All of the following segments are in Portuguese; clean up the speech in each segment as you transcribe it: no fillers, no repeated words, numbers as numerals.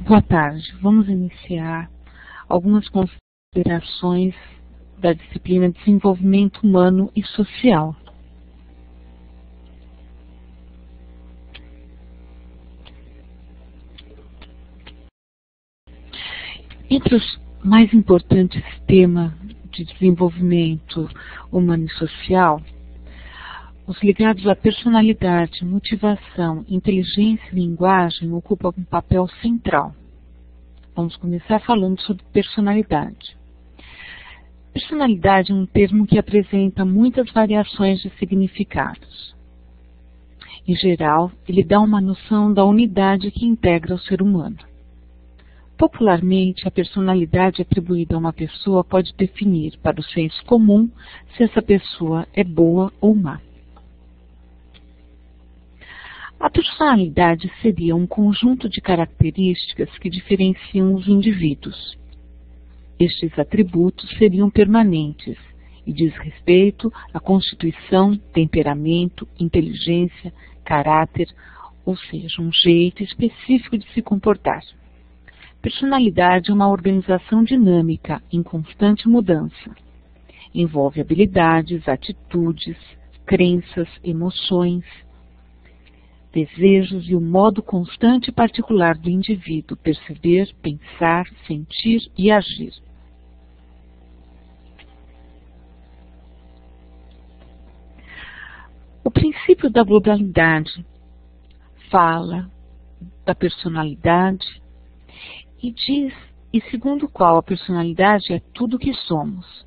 Boa tarde. Vamos iniciar algumas considerações da disciplina Desenvolvimento Humano e Social. Entre os mais importantes temas de desenvolvimento humano e social, os ligados à personalidade, motivação, inteligência e linguagem ocupam um papel central. Vamos começar falando sobre personalidade. Personalidade é um termo que apresenta muitas variações de significados. Em geral, ele dá uma noção da unidade que integra o ser humano. Popularmente, a personalidade atribuída a uma pessoa pode definir, para o senso comum, se essa pessoa é boa ou má. A personalidade seria um conjunto de características que diferenciam os indivíduos. Estes atributos seriam permanentes e diz respeito à constituição, temperamento, inteligência, caráter, ou seja, um jeito específico de se comportar. Personalidade é uma organização dinâmica, em constante mudança. Envolve habilidades, atitudes, crenças, emoções, desejos e o modo constante e particular do indivíduo perceber, pensar, sentir e agir. O princípio da globalidade fala da personalidade e segundo o qual a personalidade é tudo o que somos.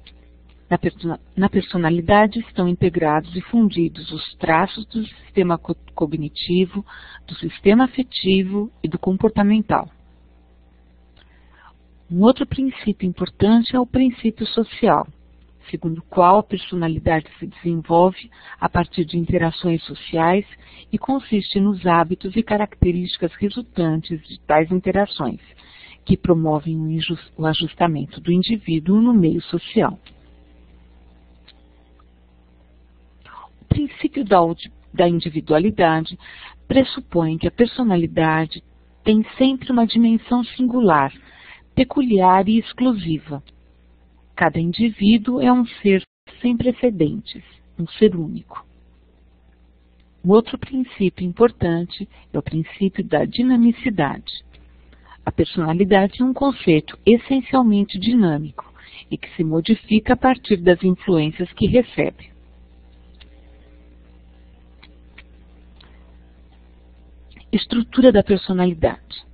Na personalidade estão integrados e fundidos os traços do sistema cognitivo, do sistema afetivo e do comportamental. Um outro princípio importante é o princípio social, segundo o qual a personalidade se desenvolve a partir de interações sociais e consiste nos hábitos e características resultantes de tais interações, que promovem o ajustamento do indivíduo no meio social. O princípio da individualidade pressupõe que a personalidade tem sempre uma dimensão singular, peculiar e exclusiva. Cada indivíduo é um ser sem precedentes, um ser único. Um outro princípio importante é o princípio da dinamicidade. A personalidade é um conceito essencialmente dinâmico e que se modifica a partir das influências que recebe. Estrutura da personalidade.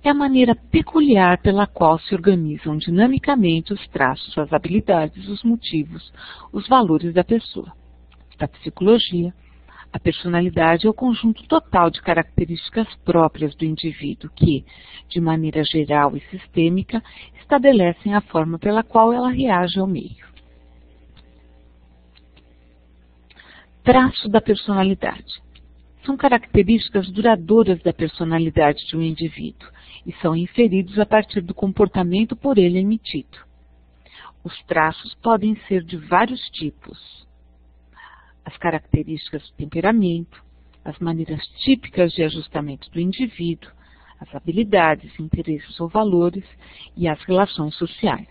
É a maneira peculiar pela qual se organizam dinamicamente os traços, as habilidades, os motivos, os valores da pessoa. Da psicologia, a personalidade é o conjunto total de características próprias do indivíduo que, de maneira geral e sistêmica, estabelecem a forma pela qual ela reage ao meio. Traço da personalidade. São características duradouras da personalidade de um indivíduo e são inferidos a partir do comportamento por ele emitido. Os traços podem ser de vários tipos. As características do temperamento, as maneiras típicas de ajustamento do indivíduo, as habilidades, interesses ou valores e as relações sociais.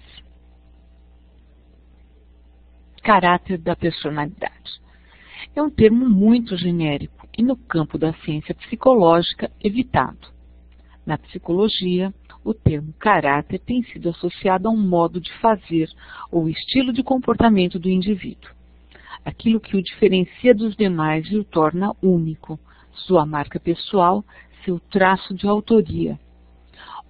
Caráter da personalidade. É um termo muito genérico e no campo da ciência psicológica evitado. Na psicologia, o termo caráter tem sido associado a um modo de fazer ou estilo de comportamento do indivíduo. Aquilo que o diferencia dos demais e o torna único, sua marca pessoal, seu traço de autoria.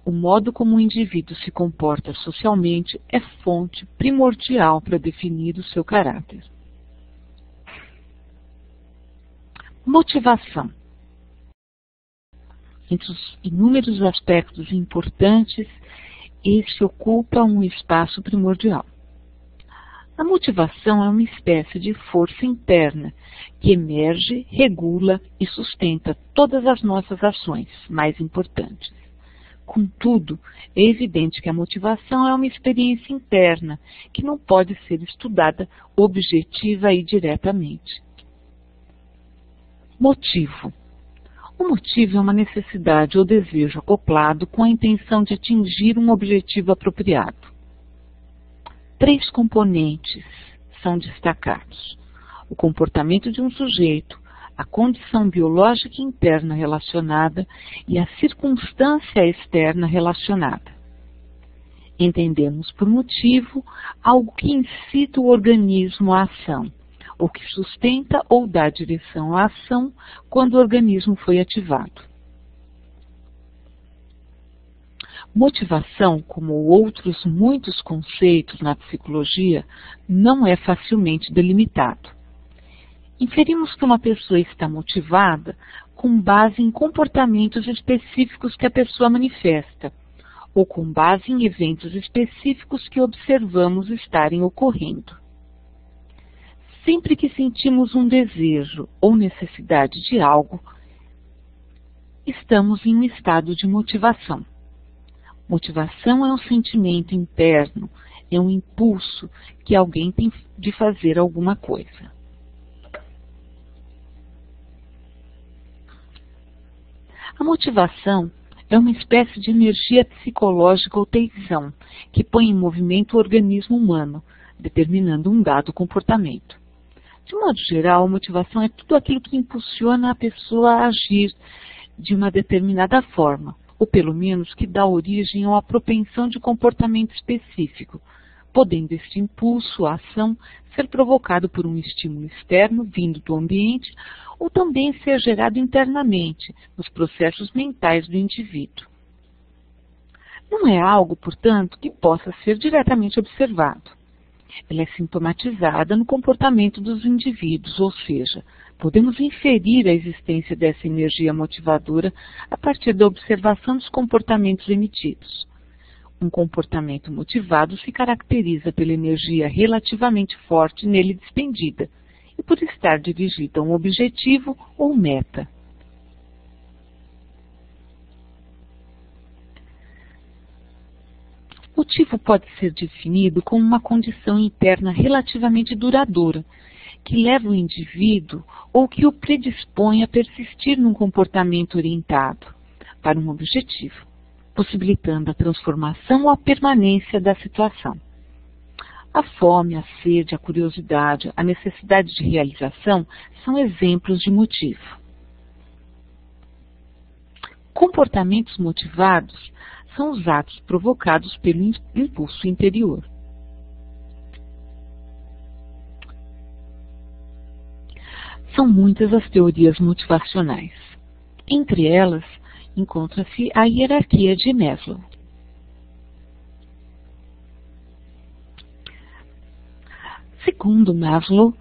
O modo como o indivíduo se comporta socialmente é fonte primordial para definir o seu caráter. Motivação. Entre os inúmeros aspectos importantes, esse ocupa um espaço primordial. A motivação é uma espécie de força interna que emerge, regula e sustenta todas as nossas ações mais importantes. Contudo, é evidente que a motivação é uma experiência interna que não pode ser estudada objetiva e diretamente. Motivo. O motivo é uma necessidade ou desejo acoplado com a intenção de atingir um objetivo apropriado. 3 componentes são destacados: o comportamento de um sujeito, a condição biológica interna relacionada e a circunstância externa relacionada. Entendemos por motivo algo que incita o organismo à ação, ou que sustenta ou dá direção à ação quando o organismo foi ativado. Motivação, como outros muitos conceitos na psicologia, não é facilmente delimitado. Inferimos que uma pessoa está motivada com base em comportamentos específicos que a pessoa manifesta, ou com base em eventos específicos que observamos estarem ocorrendo. Sempre que sentimos um desejo ou necessidade de algo, estamos em um estado de motivação. Motivação é um sentimento interno, é um impulso que alguém tem de fazer alguma coisa. A motivação é uma espécie de energia psicológica ou tesão que põe em movimento o organismo humano, determinando um dado comportamento. De modo geral, a motivação é tudo aquilo que impulsiona a pessoa a agir de uma determinada forma, ou pelo menos que dá origem a uma propensão de comportamento específico, podendo este impulso, a ação, ser provocado por um estímulo externo vindo do ambiente ou também ser gerado internamente, nos processos mentais do indivíduo. Não é algo, portanto, que possa ser diretamente observado. Ela é sintomatizada no comportamento dos indivíduos, ou seja, podemos inferir a existência dessa energia motivadora a partir da observação dos comportamentos emitidos. Um comportamento motivado se caracteriza pela energia relativamente forte nele despendida e por estar dirigida a um objetivo ou meta. O motivo pode ser definido como uma condição interna relativamente duradoura, que leva o indivíduo ou que o predispõe a persistir num comportamento orientado para um objetivo, possibilitando a transformação ou a permanência da situação. A fome, a sede, a curiosidade, a necessidade de realização são exemplos de motivo. Comportamentos motivados são os atos provocados pelo impulso interior. São muitas as teorias motivacionais. Entre elas, encontra-se a hierarquia de Maslow. Segundo Maslow,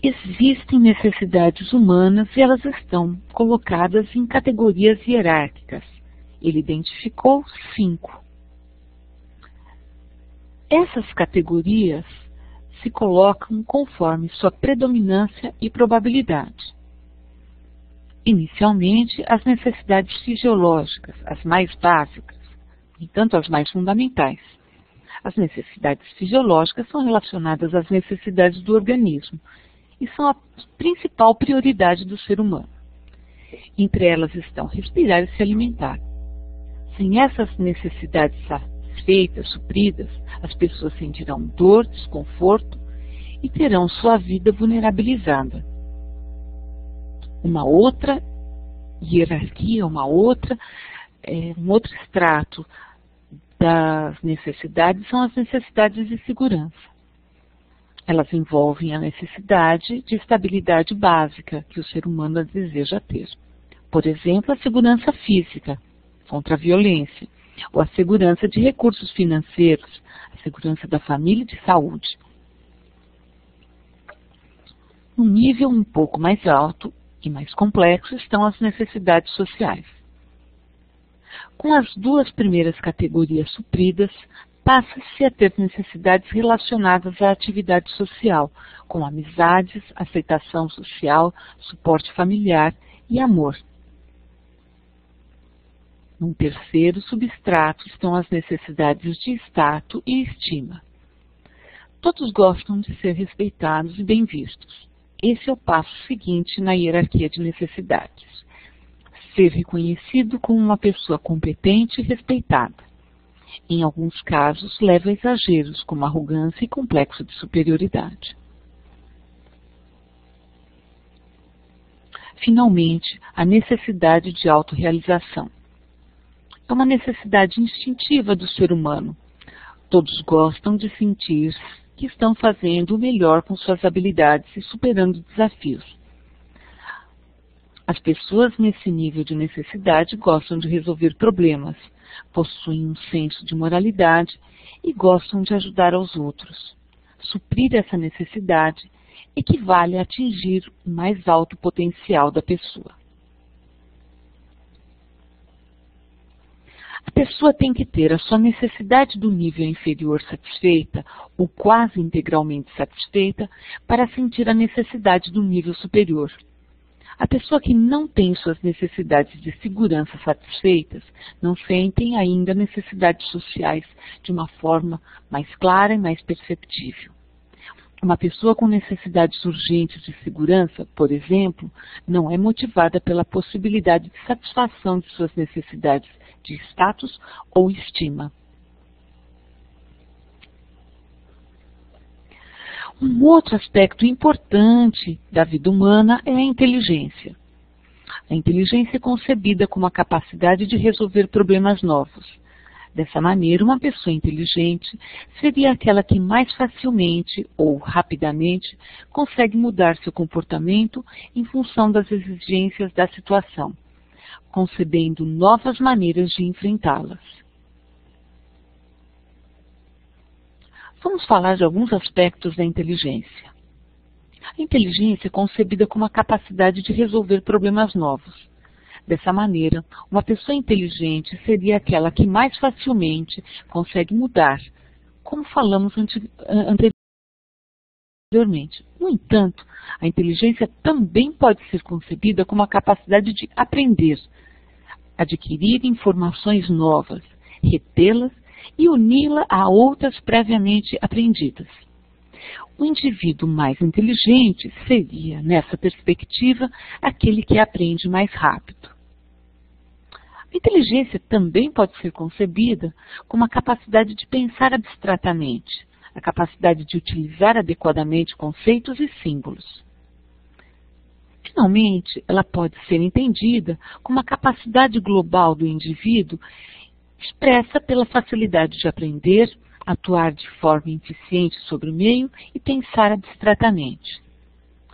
existem necessidades humanas e elas estão colocadas em categorias hierárquicas. Ele identificou 5. Essas categorias se colocam conforme sua predominância e probabilidade. Inicialmente, as necessidades fisiológicas, as mais básicas, no entanto, as mais fundamentais. As necessidades fisiológicas são relacionadas às necessidades do organismo e são a principal prioridade do ser humano. Entre elas estão respirar e se alimentar. Sem essas necessidades satisfeitas, supridas, as pessoas sentirão dor, desconforto e terão sua vida vulnerabilizada. Uma outra hierarquia, um outro extrato das necessidades são as necessidades de segurança. Elas envolvem a necessidade de estabilidade básica que o ser humano deseja ter. Por exemplo, a segurança física contra a violência, ou a segurança de recursos financeiros, a segurança da família e de saúde. Num nível um pouco mais alto e mais complexo estão as necessidades sociais. Com as 2 primeiras categorias supridas, passa-se a ter necessidades relacionadas à atividade social, com amizades, aceitação social, suporte familiar e amor. Num terceiro substrato estão as necessidades de status e estima. Todos gostam de ser respeitados e bem vistos. Esse é o passo seguinte na hierarquia de necessidades. ser reconhecido como uma pessoa competente e respeitada. Em alguns casos, leva a exageros, como arrogância e complexo de superioridade. Finalmente, a necessidade de autorrealização. É uma necessidade instintiva do ser humano. Todos gostam de sentir que estão fazendo o melhor com suas habilidades e superando desafios. As pessoas nesse nível de necessidade gostam de resolver problemas, possuem um senso de moralidade e gostam de ajudar aos outros. Suprir essa necessidade equivale a atingir o mais alto potencial da pessoa. A pessoa tem que ter a sua necessidade do nível inferior satisfeita ou quase integralmente satisfeita para sentir a necessidade do nível superior. A pessoa que não tem suas necessidades de segurança satisfeitas não sentem ainda necessidades sociais de uma forma mais clara e mais perceptível. Uma pessoa com necessidades urgentes de segurança, por exemplo, não é motivada pela possibilidade de satisfação de suas necessidades de status ou estima. Um outro aspecto importante da vida humana é a inteligência. A inteligência é concebida como a capacidade de resolver problemas novos. Dessa maneira, uma pessoa inteligente seria aquela que mais facilmente ou rapidamente consegue mudar seu comportamento em função das exigências da situação, concebendo novas maneiras de enfrentá-las. Vamos falar de alguns aspectos da inteligência. A inteligência é concebida como a capacidade de resolver problemas novos. Dessa maneira, uma pessoa inteligente seria aquela que mais facilmente consegue mudar, como falamos anteriormente. No entanto, a inteligência também pode ser concebida como a capacidade de aprender, adquirir informações novas, retê-las e uni-la a outras previamente aprendidas. O indivíduo mais inteligente seria, nessa perspectiva, aquele que aprende mais rápido. A inteligência também pode ser concebida como a capacidade de pensar abstratamente, a capacidade de utilizar adequadamente conceitos e símbolos. Finalmente, ela pode ser entendida como a capacidade global do indivíduo expressa pela facilidade de aprender, atuar de forma eficiente sobre o meio e pensar abstratamente.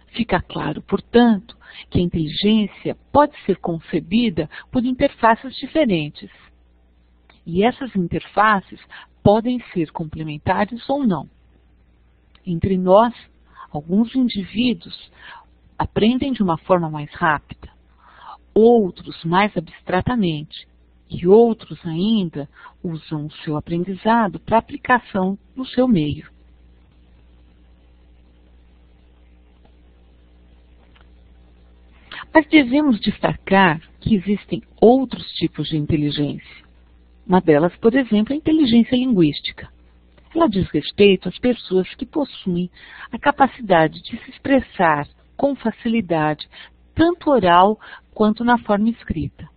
Fica claro, portanto, que a inteligência pode ser concebida por interfaces diferentes. E essas interfaces podem ser complementares ou não. Entre nós, alguns indivíduos aprendem de uma forma mais rápida, outros mais abstratamente, e outros ainda usam o seu aprendizado para aplicação no seu meio. Mas devemos destacar que existem outros tipos de inteligência. Uma delas, por exemplo, é a inteligência linguística. Ela diz respeito às pessoas que possuem a capacidade de se expressar com facilidade, tanto oral quanto na forma escrita.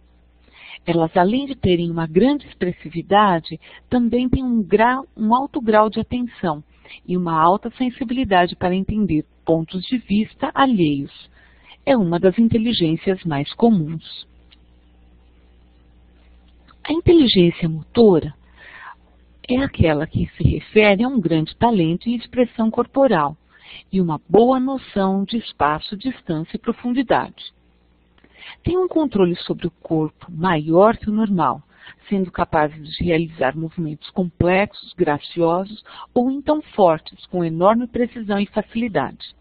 Elas, além de terem uma grande expressividade, também têm um alto grau de atenção e uma alta sensibilidade para entender pontos de vista alheios. É uma das inteligências mais comuns. A inteligência motora é aquela que se refere a um grande talento em expressão corporal e uma boa noção de espaço, distância e profundidade. Tem um controle sobre o corpo maior que o normal, sendo capazes de realizar movimentos complexos, graciosos ou então fortes, com enorme precisão e facilidade.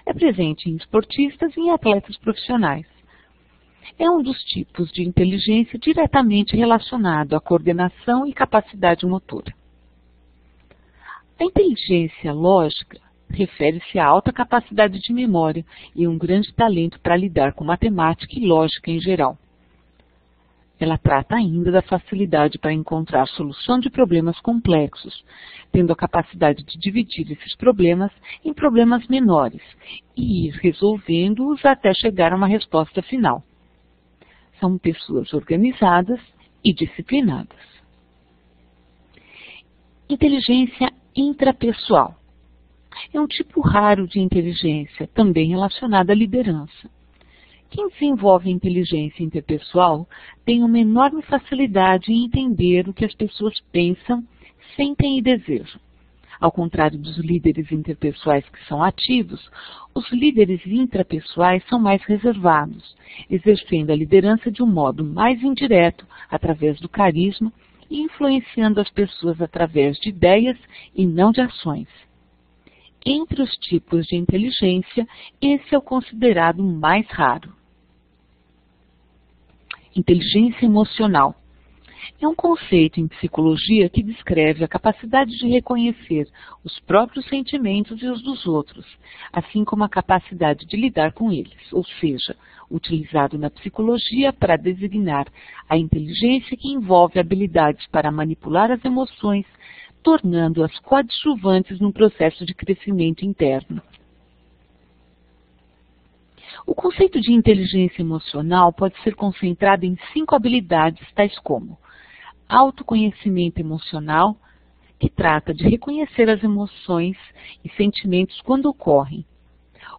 É presente em esportistas e em atletas profissionais. É um dos tipos de inteligência diretamente relacionado à coordenação e capacidade motora. A inteligência lógica refere-se à alta capacidade de memória e um grande talento para lidar com matemática e lógica em geral. Ela trata ainda da facilidade para encontrar solução de problemas complexos, tendo a capacidade de dividir esses problemas em problemas menores e ir resolvendo-os até chegar a uma resposta final. são pessoas organizadas e disciplinadas. Inteligência intrapessoal. É um tipo raro de inteligência, também relacionada à liderança. Quem desenvolve inteligência interpessoal tem uma enorme facilidade em entender o que as pessoas pensam, sentem e desejam. Ao contrário dos líderes interpessoais que são ativos, os líderes intrapessoais são mais reservados, exercendo a liderança de um modo mais indireto, através do carisma, e influenciando as pessoas através de ideias e não de ações. Entre os tipos de inteligência, esse é o considerado mais raro. Inteligência emocional. É um conceito em psicologia que descreve a capacidade de reconhecer os próprios sentimentos e os dos outros, assim como a capacidade de lidar com eles, ou seja, utilizado na psicologia para designar a inteligência que envolve habilidades para manipular as emoções, tornando-as coadjuvantes no processo de crescimento interno. O conceito de inteligência emocional pode ser concentrado em 5 habilidades, tais como autoconhecimento emocional, que trata de reconhecer as emoções e sentimentos quando ocorrem.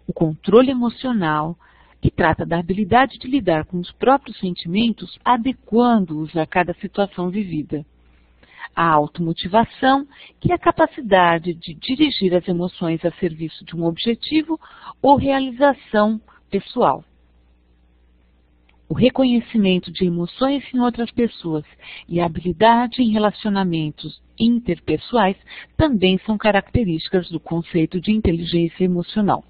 O controle emocional, que trata da habilidade de lidar com os próprios sentimentos, adequando-os a cada situação vivida. A automotivação, que é a capacidade de dirigir as emoções a serviço de um objetivo ou realização pessoal. O reconhecimento de emoções em outras pessoas e a habilidade em relacionamentos interpessoais também são características do conceito de inteligência emocional.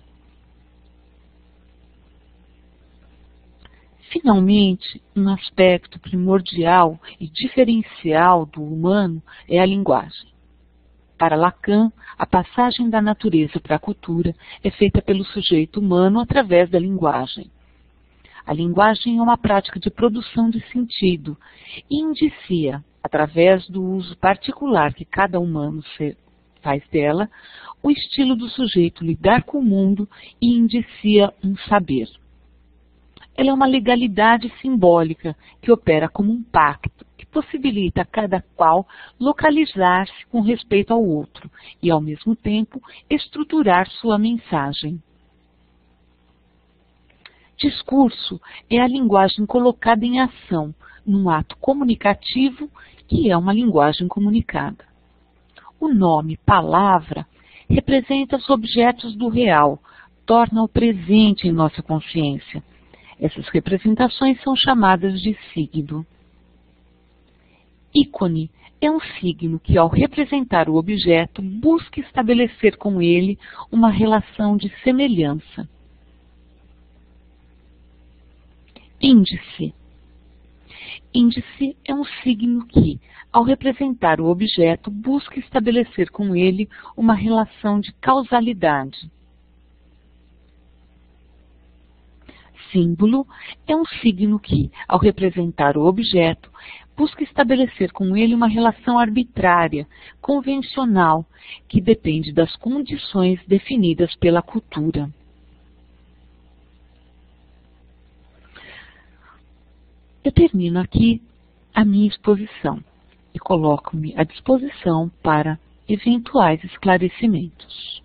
Finalmente, um aspecto primordial e diferencial do humano é a linguagem. Para Lacan, a passagem da natureza para a cultura é feita pelo sujeito humano através da linguagem. A linguagem é uma prática de produção de sentido e indicia, através do uso particular que cada humano faz dela, o estilo do sujeito lidar com o mundo e indicia um saber. Ela é uma legalidade simbólica que opera como um pacto, que possibilita a cada qual localizar-se com respeito ao outro e, ao mesmo tempo, estruturar sua mensagem. Discurso é a linguagem colocada em ação, num ato comunicativo, que é uma linguagem comunicada. O nome palavra representa os objetos do real, torna-o presente em nossa consciência. Essas representações são chamadas de signo. Ícone é um signo que, ao representar o objeto, busca estabelecer com ele uma relação de semelhança. Índice. Índice é um signo que, ao representar o objeto, busca estabelecer com ele uma relação de causalidade. Símbolo é um signo que, ao representar o objeto, busca estabelecer com ele uma relação arbitrária, convencional, que depende das condições definidas pela cultura. Eu termino aqui a minha exposição e coloco-me à disposição para eventuais esclarecimentos.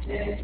É.